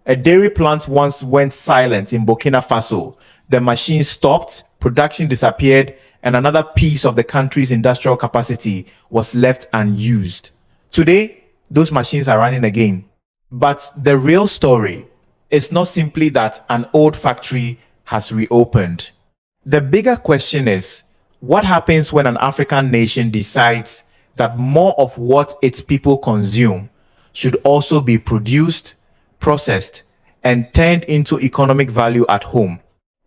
A dairy plant once went silent in Burkina Faso. The machine stopped, production disappeared, and another piece of the country's industrial capacity was left unused. Today, those machines are running again. But the real story is not simply that an old factory has reopened. The bigger question is, what happens when an African nation decides that more of what its people consume should also be produced, processed, and turned into economic value at home?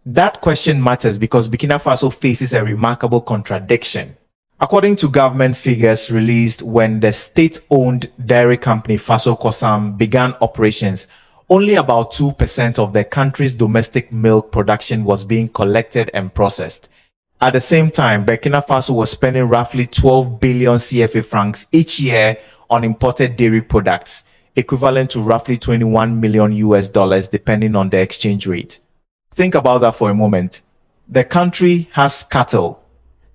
That question matters because Burkina Faso faces a remarkable contradiction. According to government figures released when the state-owned dairy company Faso Kosam began operations, only about 2% of the country's domestic milk production was being collected and processed. At the same time, Burkina Faso was spending roughly 12 billion CFA francs each year on imported dairy products, equivalent to roughly 21 million US dollars depending on the exchange rate. Think about that for a moment. The country has cattle.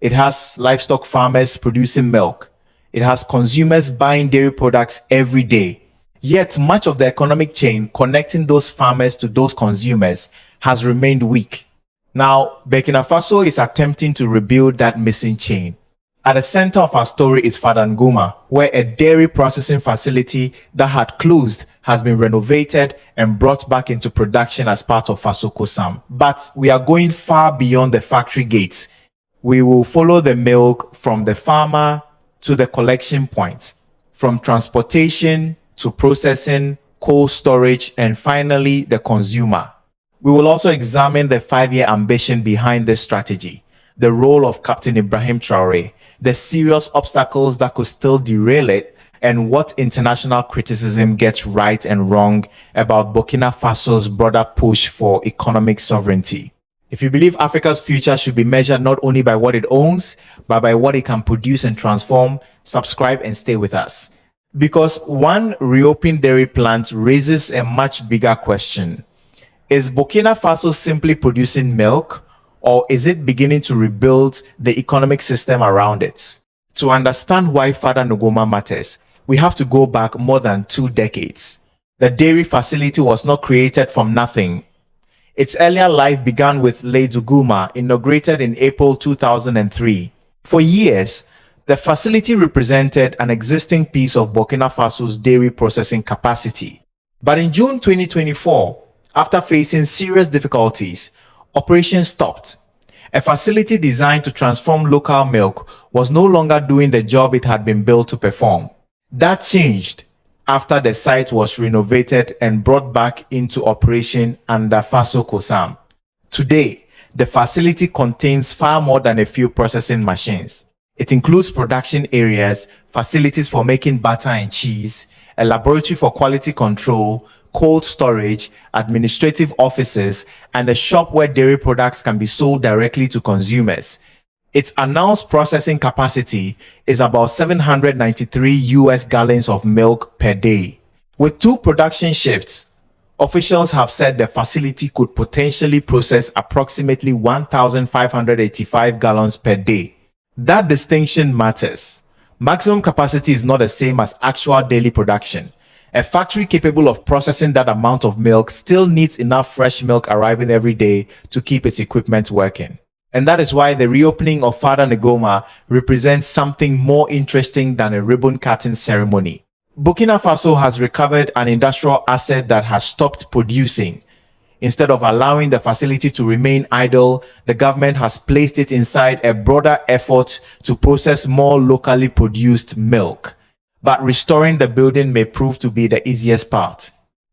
It has livestock farmers producing milk. It has consumers buying dairy products every day. Yet much of the economic chain connecting those farmers to those consumers has remained weak. Now, Burkina Faso is attempting to rebuild that missing chain. At the center of our story is Fada N'Gourma, where a dairy processing facility that had closed has been renovated and brought back into production as part of Faso Kosam. But we are going far beyond the factory gates. We will follow the milk from the farmer to the collection point, from transportation to processing, cold storage, and finally the consumer. We will also examine the 5-year ambition behind this strategy, the role of Captain Ibrahim Traore, the serious obstacles that could still derail it, and what international criticism gets right and wrong about Burkina Faso's broader push for economic sovereignty. If you believe Africa's future should be measured not only by what it owns, but by what it can produce and transform, subscribe and stay with us. Because one reopened dairy plant raises a much bigger question. Is Burkina Faso simply producing milk, or is it beginning to rebuild the economic system around it? To understand why Fada N'Gourma matters, we have to go back more than 2 decades. The dairy facility was not created from nothing. Its earlier life began with N'Gourma, inaugurated in April 2003. For years, the facility represented an existing piece of Burkina Faso's dairy processing capacity. But in June 2024, after facing serious difficulties, operations stopped. A facility designed to transform local milk was no longer doing the job it had been built to perform. That changed after the site was renovated and brought back into operation under Faso Kosam. Today, the facility contains far more than a few processing machines. It includes production areas, facilities for making butter and cheese, a laboratory for quality control, cold storage, administrative offices, and a shop where dairy products can be sold directly to consumers. Its announced processing capacity is about 793 US gallons of milk per day. With 2 production shifts, officials have said the facility could potentially process approximately 1,585 gallons per day. That distinction matters. Maximum capacity is not the same as actual daily production. A factory capable of processing that amount of milk still needs enough fresh milk arriving every day to keep its equipment working. And that is why the reopening of Fada N'Gourma represents something more interesting than a ribbon-cutting ceremony. Burkina Faso has recovered an industrial asset that has stopped producing. Instead of allowing the facility to remain idle, the government has placed it inside a broader effort to process more locally produced milk. But restoring the building may prove to be the easiest part.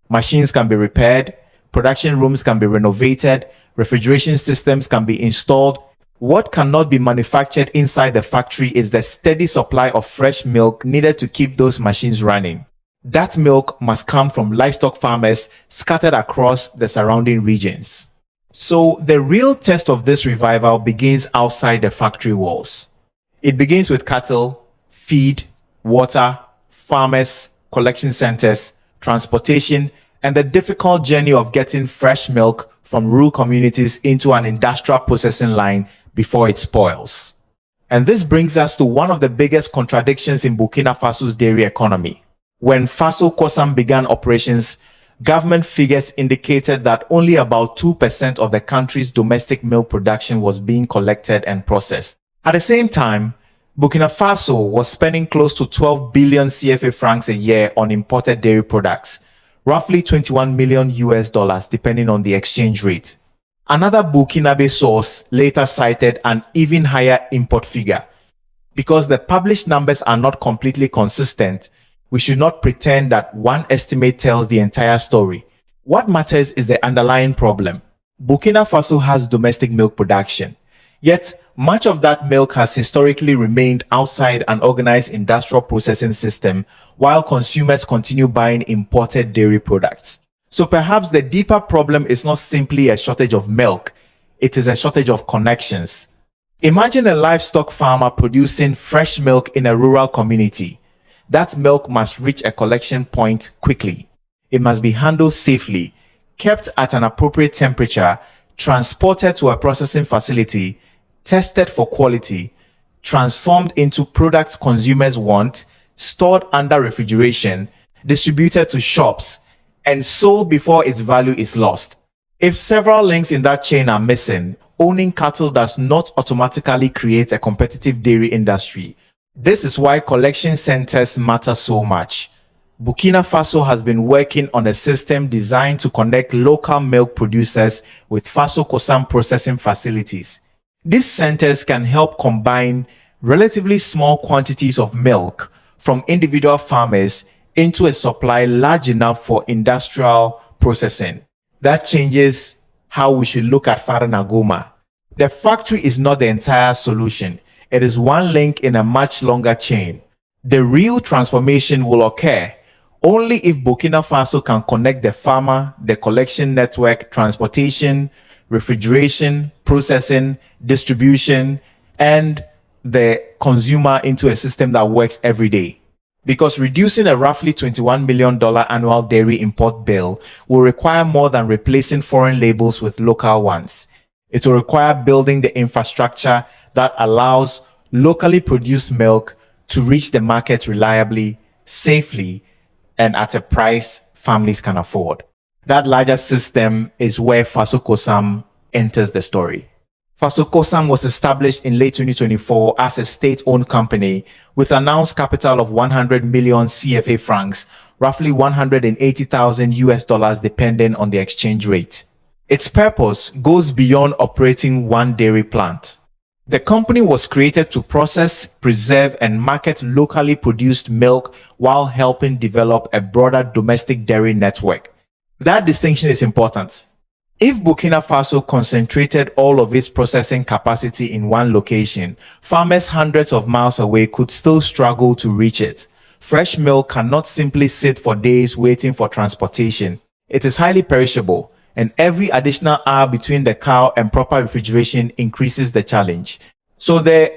Machines can be repaired, production rooms can be renovated, refrigeration systems can be installed. What cannot be manufactured inside the factory is the steady supply of fresh milk needed to keep those machines running. That milk must come from livestock farmers scattered across the surrounding regions. So the real test of this revival begins outside the factory walls. It begins with cattle, feed, water, farmers, collection centers, transportation, and the difficult journey of getting fresh milk from rural communities into an industrial processing line before it spoils. And this brings us to one of the biggest contradictions in Burkina Faso's dairy economy. When Faso Kosam began operations, Government figures indicated that only about 2% of the country's domestic milk production was being collected and processed. At the same time, Burkina Faso was spending close to 12 billion CFA francs a year on imported dairy products, roughly 21 million US dollars depending on the exchange rate. Another Burkinabe source later cited an even higher import figure. Because the published numbers are not completely consistent, we should not pretend that one estimate tells the entire story. What matters is the underlying problem. Burkina Faso has domestic milk production, yet much of that milk has historically remained outside an organized industrial processing system while consumers continue buying imported dairy products. So perhaps the deeper problem is not simply a shortage of milk, it is a shortage of connections. Imagine a livestock farmer producing fresh milk in a rural community. That milk must reach a collection point quickly. It must be handled safely, kept at an appropriate temperature, transported to a processing facility, tested for quality, transformed into products consumers want, stored under refrigeration, distributed to shops, and sold before its value is lost. If several links in that chain are missing, owning cattle does not automatically create a competitive dairy industry. This is why collection centers matter so much. Burkina Faso has been working on a system designed to connect local milk producers with Faso Kosam processing facilities. These centers can help combine relatively small quantities of milk from individual farmers into a supply large enough for industrial processing. That changes how we should look at Fada N'Gourma. The factory is not the entire solution. It is one link in a much longer chain. The real transformation will occur only if Burkina Faso can connect the farmer, the collection network, transportation, refrigeration, processing, distribution, and the consumer into a system that works every day. Because reducing a roughly $21 million annual dairy import bill will require more than replacing foreign labels with local ones. It will require building the infrastructure that allows locally produced milk to reach the market reliably, safely, and at a price families can afford. That larger system is where Faso Kosam enters the story. Faso Kosam was established in late 2024 as a state-owned company with announced capital of 100 million CFA francs, roughly 180,000 US dollars depending on the exchange rate. Its purpose goes beyond operating one dairy plant. The company was created to process, preserve, and market locally produced milk while helping develop a broader domestic dairy network. That distinction is important. If Burkina Faso concentrated all of its processing capacity in one location, farmers hundreds of miles away could still struggle to reach it. Fresh milk cannot simply sit for days waiting for transportation. It is highly perishable, and every additional hour between the cow and proper refrigeration increases the challenge. So the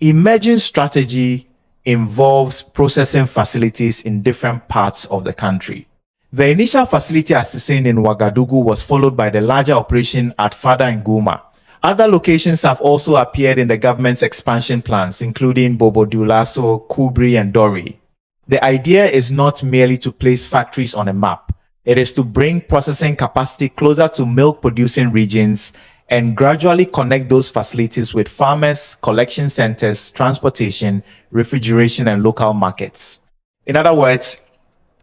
emerging strategy involves processing facilities in different parts of the country. The initial facility at Sissin in Ouagadougou was followed by the larger operation at Fada N'Gourma. Other locations have also appeared in the government's expansion plans, including Bobo Dioulasso, Koubri, and Dori. The idea is not merely to place factories on a map. It is to bring processing capacity closer to milk-producing regions and gradually connect those facilities with farmers, collection centers, transportation, refrigeration, and local markets. In other words,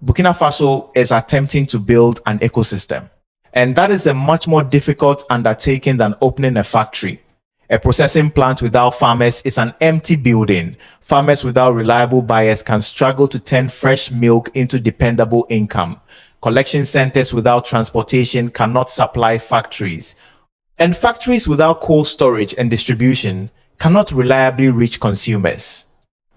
Burkina Faso is attempting to build an ecosystem. And that is a much more difficult undertaking than opening a factory. A processing plant without farmers is an empty building. Farmers without reliable buyers can struggle to turn fresh milk into dependable income. Collection centers without transportation cannot supply factories. And factories without cold storage and distribution cannot reliably reach consumers.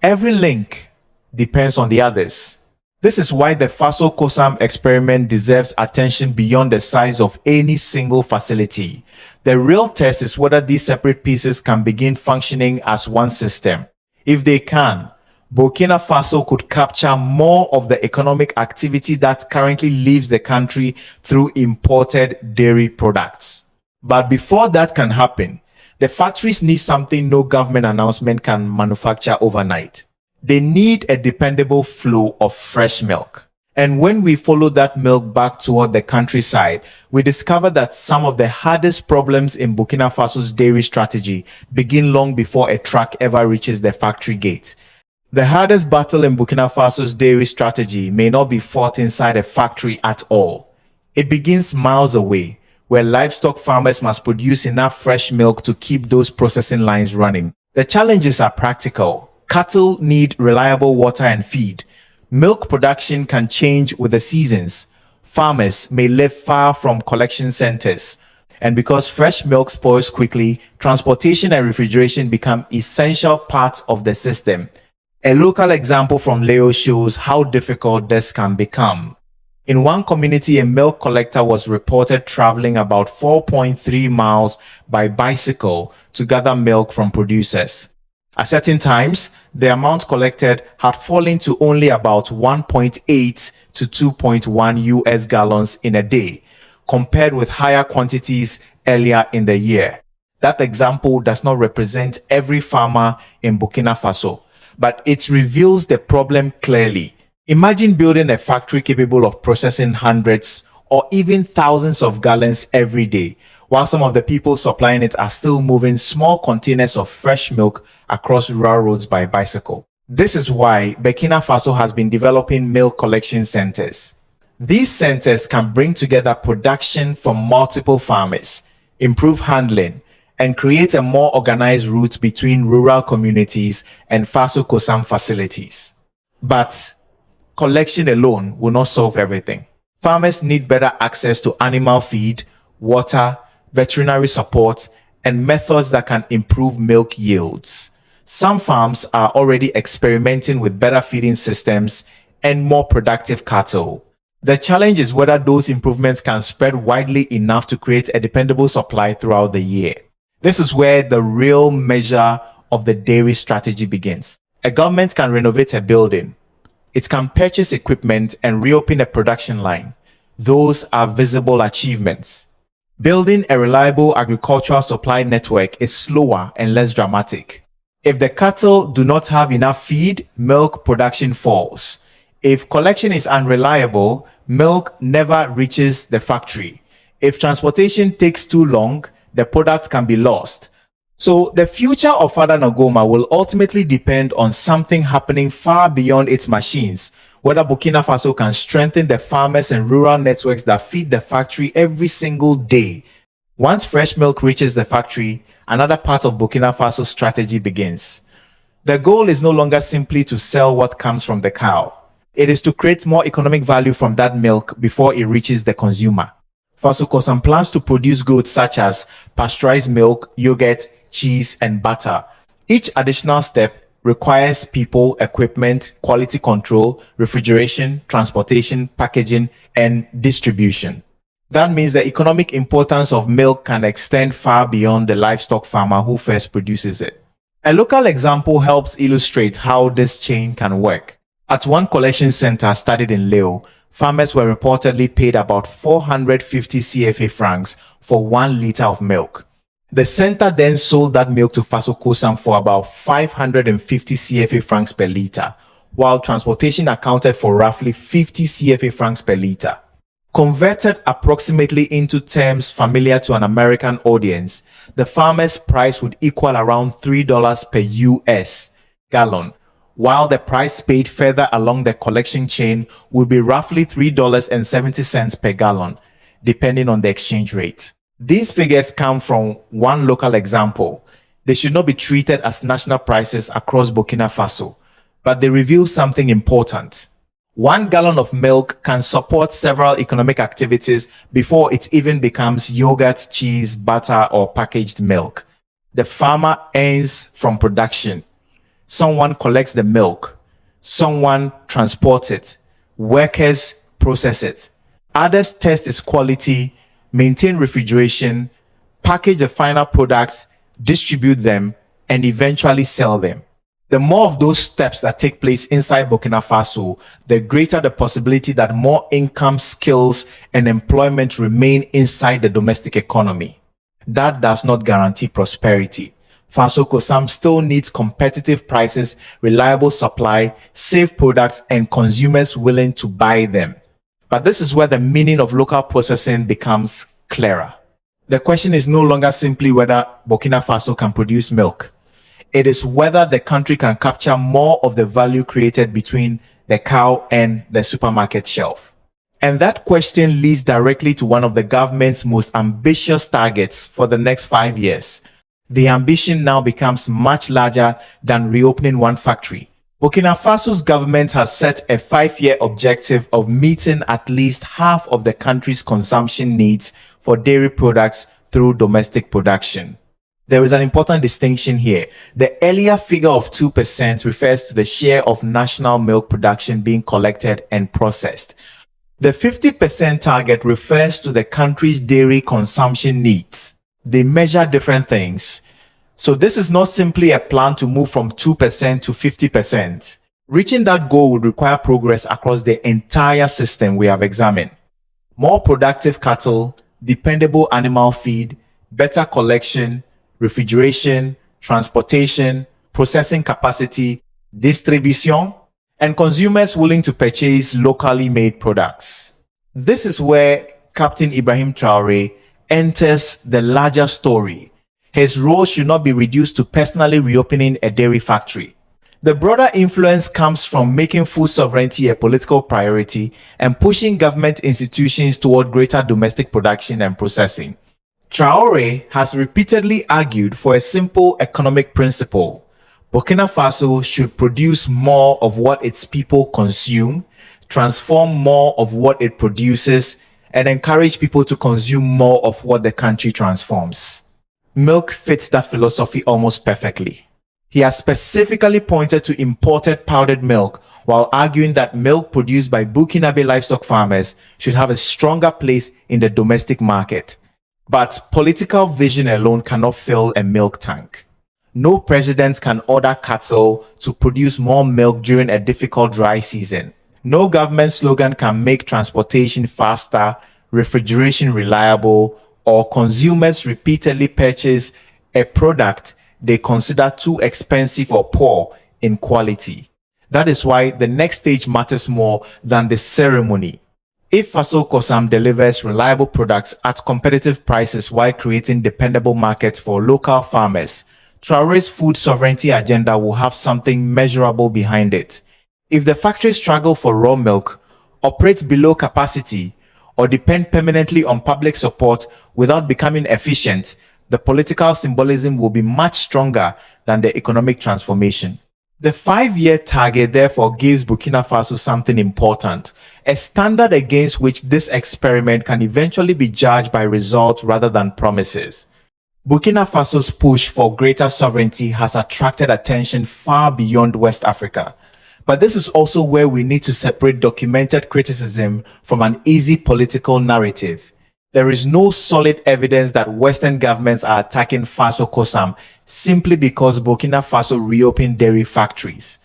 Every link depends on the others. This is why the Faso Kosam experiment deserves attention beyond the size of any single facility. The real test is whether these separate pieces can begin functioning as one system. If they can, Burkina Faso could capture more of the economic activity that currently leaves the country through imported dairy products. But before that can happen, the factories need something no government announcement can manufacture overnight. They need a dependable flow of fresh milk. And when we followed that milk back toward the countryside, we discovered that some of the hardest problems in Burkina Faso's dairy strategy begin long before a truck ever reaches the factory gate. The hardest battle in Burkina Faso's dairy strategy may not be fought inside a factory at all. It begins miles away, where livestock farmers must produce enough fresh milk to keep those processing lines running. The challenges are practical. Cattle need reliable water and feed. Milk production can change with the seasons. Farmers may live far from collection centers. And because fresh milk spoils quickly, transportation and refrigeration become essential parts of the system. A local example from Leo shows how difficult this can become. In one community, a milk collector was reported traveling about 4.3 miles by bicycle to gather milk from producers. At certain times, the amount collected had fallen to only about 1.8 to 2.1 US gallons in a day, compared with higher quantities earlier in the year. That example does not represent every farmer in Burkina Faso, but it reveals the problem clearly. Imagine building a factory capable of processing hundreds or even thousands of gallons every day, while some of the people supplying it are still moving small containers of fresh milk across rural roads by bicycle. This is why Burkina Faso has been developing milk collection centers. These centers can bring together production from multiple farmers, improve handling, and create a more organized route between rural communities and Faso Kosam facilities. But collection alone will not solve everything. Farmers need better access to animal feed, water, veterinary support, and methods that can improve milk yields. Some farms are already experimenting with better feeding systems and more productive cattle. The challenge is whether those improvements can spread widely enough to create a dependable supply throughout the year. This is where the real measure of the dairy strategy begins. A government can renovate a building. It can purchase equipment and reopen a production line. Those are visible achievements. Building a reliable agricultural supply network is slower and less dramatic. If the cattle do not have enough feed, milk production falls. If collection is unreliable, milk never reaches the factory. If transportation takes too long, the product can be lost. So the future of Fada N'Gourma will ultimately depend on something happening far beyond its machines, whether Burkina Faso can strengthen the farmers and rural networks that feed the factory every single day. Once fresh milk reaches the factory, another part of Burkina Faso's strategy begins. The goal is no longer simply to sell what comes from the cow. It is to create more economic value from that milk before it reaches the consumer. Faso Kosam plans to produce goods such as pasteurized milk, yogurt, cheese, and butter. Each additional step requires people, equipment, quality control, refrigeration, transportation, packaging, and distribution. That means the economic importance of milk can extend far beyond the livestock farmer who first produces it. A local example helps illustrate how this chain can work. At one collection center started in Leo, farmers were reportedly paid about 450 CFA francs for 1 liter of milk. The center then sold that milk to Faso Kosam for about 550 CFA francs per liter, while transportation accounted for roughly 50 CFA francs per liter. Converted approximately into terms familiar to an American audience, the farmer's price would equal around $3 per US gallon, while the price paid further along the collection chain would be roughly $3.70 per gallon, depending on the exchange rate. These figures come from one local example. They should not be treated as national prices across Burkina Faso, but they reveal something important. 1 gallon of milk can support several economic activities before it even becomes yogurt, cheese, butter, or packaged milk. The farmer earns from production. Someone collects the milk. Someone transports it. Workers process it. Others test its quality, maintain refrigeration, package the final products, distribute them, and eventually sell them. The more of those steps that take place inside Burkina Faso, the greater the possibility that more income, skills, and employment remain inside the domestic economy. That does not guarantee prosperity, Faso Kosam still needs competitive prices, reliable supply, safe products, and consumers willing to buy them. But this is where the meaning of local processing becomes clearer. The question is no longer simply whether Burkina Faso can produce milk. It is whether the country can capture more of the value created between the cow and the supermarket shelf. And that question leads directly to one of the government's most ambitious targets for the next 5 years. The ambition now becomes much larger than reopening one factory. Burkina Faso's government has set a 5-year objective of meeting at least half of the country's consumption needs for dairy products through domestic production. There is an important distinction here. The earlier figure of 2% refers to the share of national milk production being collected and processed. The 50% target refers to the country's dairy consumption needs. They measure different things. So this is not simply a plan to move from 2% to 50%. Reaching that goal would require progress across the entire system we have examined. More productive cattle, dependable animal feed, better collection, refrigeration, transportation, processing capacity, distribution, and consumers willing to purchase locally made products. This is where Captain Ibrahim Traore enters the larger story. His role should not be reduced to personally reopening a dairy factory. The broader influence comes from making food sovereignty a political priority and pushing government institutions toward greater domestic production and processing. Traore has repeatedly argued for a simple economic principle. Burkina Faso should produce more of what its people consume, transform more of what it produces, and encourage people to consume more of what the country transforms. Milk fits that philosophy almost perfectly. He has specifically pointed to imported powdered milk while arguing that milk produced by Burkinabe livestock farmers should have a stronger place in the domestic market. But political vision alone cannot fill a milk tank. No president can order cattle to produce more milk during a difficult dry season. No government slogan can make transportation faster, refrigeration reliable, or consumers repeatedly purchase a product they consider too expensive or poor in quality. That is why the next stage matters more than the ceremony. If Faso Kosam delivers reliable products at competitive prices while creating dependable markets for local farmers, Traore's food sovereignty agenda will have something measurable behind it. If the factories struggle for raw milk, operate below capacity, or depend permanently on public support without becoming efficient, the political symbolism will be much stronger than the economic transformation. The 5-year target therefore gives Burkina Faso something important, a standard against which this experiment can eventually be judged by results rather than promises. Burkina Faso's push for greater sovereignty has attracted attention far beyond West Africa. But this is also where we need to separate documented criticism from an easy political narrative. There is no solid evidence that Western governments are attacking Faso Kosam simply because Burkina Faso reopened dairy factories.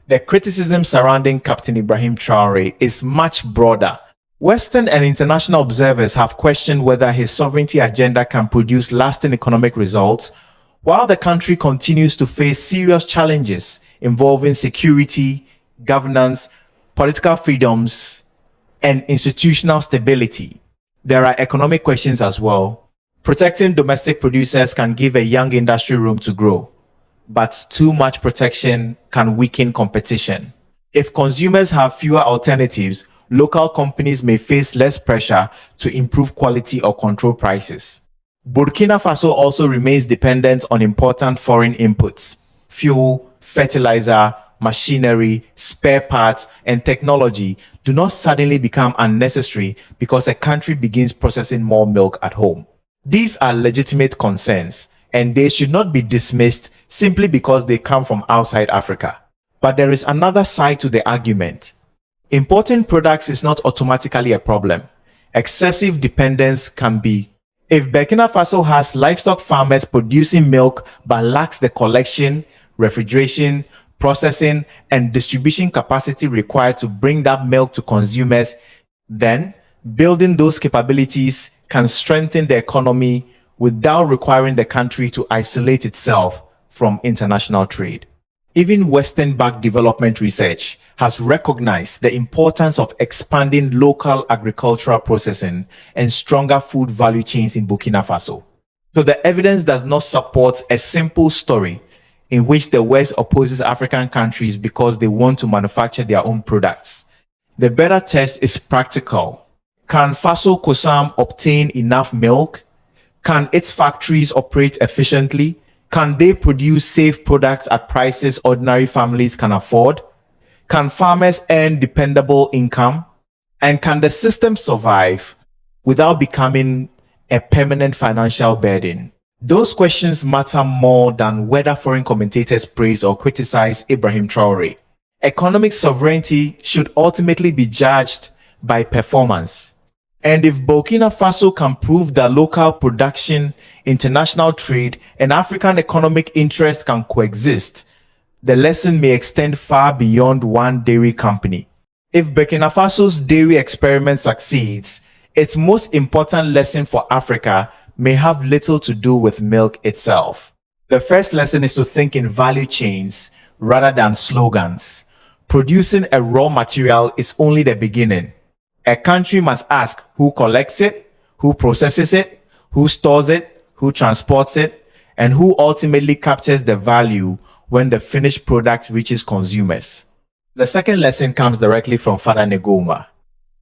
The criticism surrounding Captain Ibrahim Traore is much broader. Western and international observers have questioned whether his sovereignty agenda can produce lasting economic results, while the country continues to face serious challenges involving security, governance, political freedoms, and institutional stability. There are economic questions as well. Protecting domestic producers can give a young industry room to grow, but too much protection can weaken competition. If consumers have fewer alternatives, local companies may face less pressure to improve quality or control prices. Burkina Faso also remains dependent on important foreign inputs. Fuel, fertilizer, machinery, spare parts, and technology do not suddenly become unnecessary because a country begins processing more milk at home. These are legitimate concerns, and they should not be dismissed simply because they come from outside Africa. But there is another side to the argument. Importing products is not automatically a problem. Excessive dependence can be. If Burkina Faso has livestock farmers producing milk but lacks the collection, refrigeration, processing, and distribution capacity required to bring that milk to consumers, then building those capabilities can strengthen the economy without requiring the country to isolate itself from international trade. Even Western-backed development research has recognized the importance of expanding local agricultural processing and stronger food value chains in Burkina Faso. So the evidence does not support a simple story in which the West opposes African countries because they want to manufacture their own products. The better test is practical. Can Faso Kosam obtain enough milk? Can its factories operate efficiently? Can they produce safe products at prices ordinary families can afford? Can farmers earn dependable income? And can the system survive without becoming a permanent financial burden? Those questions matter more than whether foreign commentators praise or criticize Ibrahim Traore. Economic sovereignty should ultimately be judged by performance. And if Burkina Faso can prove that local production, international trade, and African economic interests can coexist, the lesson may extend far beyond one dairy company. If Burkina Faso's dairy experiment succeeds, its most important lesson for Africa may have little to do with milk itself. The first lesson is to think in value chains rather than slogans. Producing a raw material is only the beginning. A country must ask who collects it, who processes it, who stores it, who transports it, and who ultimately captures the value when the finished product reaches consumers. The second lesson comes directly from Fada N'Gourma.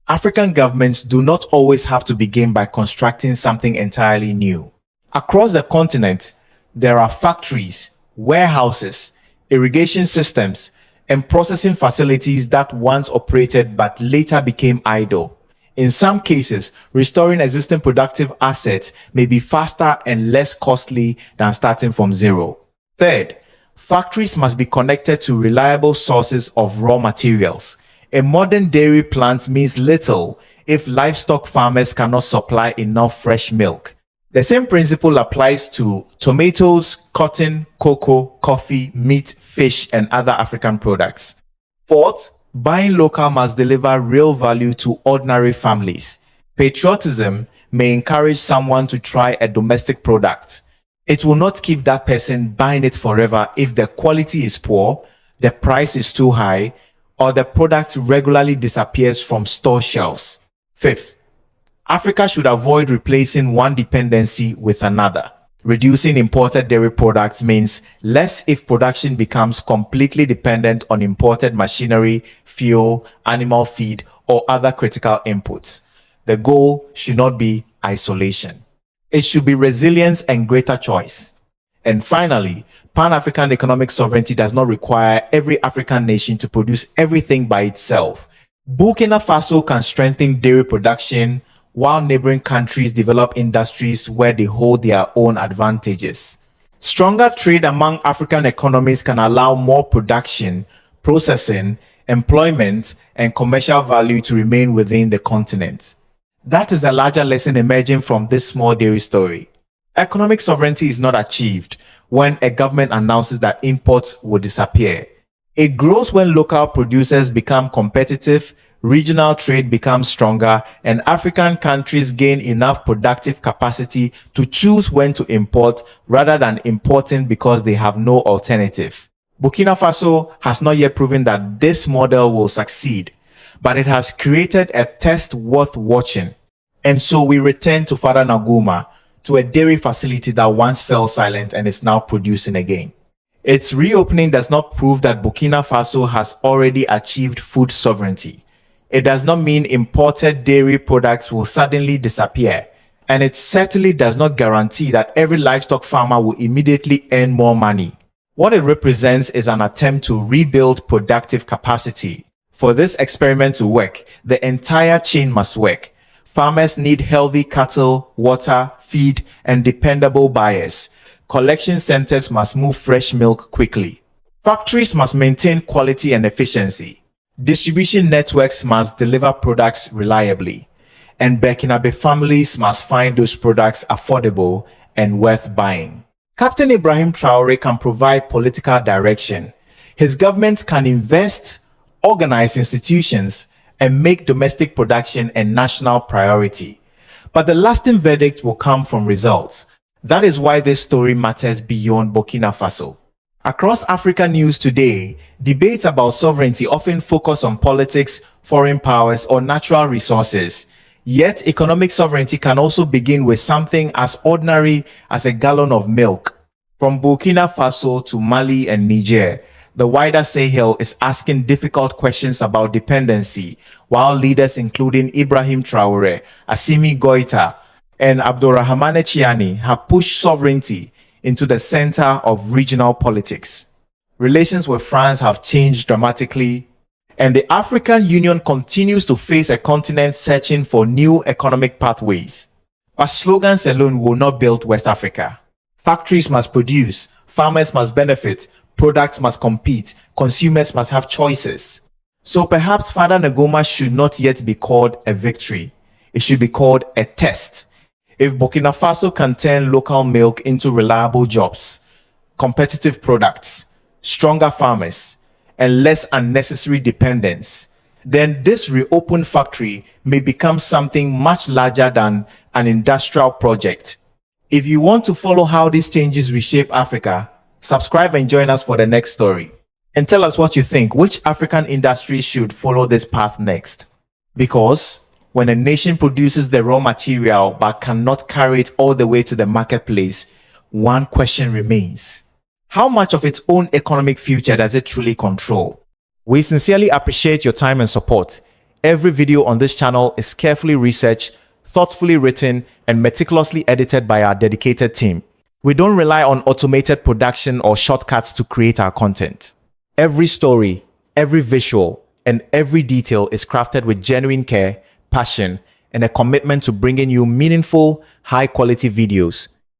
African governments do not always have to begin by constructing something entirely new. Across the continent, there are factories, warehouses, irrigation systems, and processing facilities that once operated but later became idle. In some cases, restoring existing productive assets may be faster and less costly than starting from zero. Third, factories must be connected to reliable sources of raw materials. A modern dairy plant means little if livestock farmers cannot supply enough fresh milk. The same principle applies to tomatoes, cotton, cocoa, coffee, meat, fish, and other African products. Fourth, buying local must deliver real value to ordinary families. Patriotism may encourage someone to try a domestic product. It will not keep that person buying it forever if the quality is poor, the price is too high, or the product regularly disappears from store shelves. Fifth, Africa should avoid replacing one dependency with another. Reducing imported dairy products means less if production becomes completely dependent on imported machinery, fuel, animal feed, or other critical inputs. The goal should not be isolation. It should be resilience and greater choice. And finally, Pan-African economic sovereignty does not require every African nation to produce everything by itself. Burkina Faso can strengthen dairy production, while neighboring countries develop industries where they hold their own advantages. Stronger trade among African economies can allow more production, processing, employment, and commercial value to remain within the continent. That is the larger lesson emerging from this small dairy story. Economic sovereignty is not achieved when a government announces that imports will disappear. It grows when local producers become competitive, regional trade becomes stronger, and African countries gain enough productive capacity to choose when to import rather than importing because they have no alternative. Burkina Faso has not yet proven that this model will succeed, but it has created a test worth watching. And so we return to Fada N'Gourma, to a dairy facility that once fell silent and is now producing again. Its reopening does not prove that Burkina Faso has already achieved food sovereignty. It does not mean imported dairy products will suddenly disappear, and it certainly does not guarantee that every livestock farmer will immediately earn more money. What it represents is an attempt to rebuild productive capacity. For this experiment to work, the entire chain must work. Farmers need healthy cattle, water, feed, and dependable buyers. Collection centers must move fresh milk quickly. Factories must maintain quality and efficiency. Distribution networks must deliver products reliably. And Burkinabe families must find those products affordable and worth buying. Captain Ibrahim Traore can provide political direction. His government can invest, organize institutions, and make domestic production a national priority. But the lasting verdict will come from results. That is why this story matters beyond Burkina Faso. Across African news today, debates about sovereignty often focus on politics, foreign powers, or natural resources. Yet, economic sovereignty can also begin with something as ordinary as a gallon of milk. From Burkina Faso to Mali and Niger, the wider Sahel is asking difficult questions about dependency, while leaders including Ibrahim Traore, Assimi Goïta, and Abdourahmane Chiani have pushed sovereignty into the center of regional politics. Relations with France have changed dramatically, and the African Union continues to face a continent searching for new economic pathways. But slogans alone will not build West Africa. Factories must produce, farmers must benefit, products must compete, consumers must have choices. So perhaps Fada N'Gourma should not yet be called a victory. It should be called a test. If Burkina Faso can turn local milk into reliable jobs, competitive products, stronger farmers, and less unnecessary dependence, then this reopened factory may become something much larger than an industrial project. If you want to follow how these changes reshape Africa, subscribe and join us for the next story. And tell us what you think. Which African industry should follow this path next? Because when a nation produces the raw material but cannot carry it all the way to the marketplace, one question remains. How much of its own economic future does it truly control? We sincerely appreciate your time and support. Every video on this channel is carefully researched, thoughtfully written, and meticulously edited by our dedicated team. We don't rely on automated production or shortcuts to create our content. Every story, every visual, and every detail is crafted with genuine care, passion, and a commitment to bringing you meaningful, high-quality videos.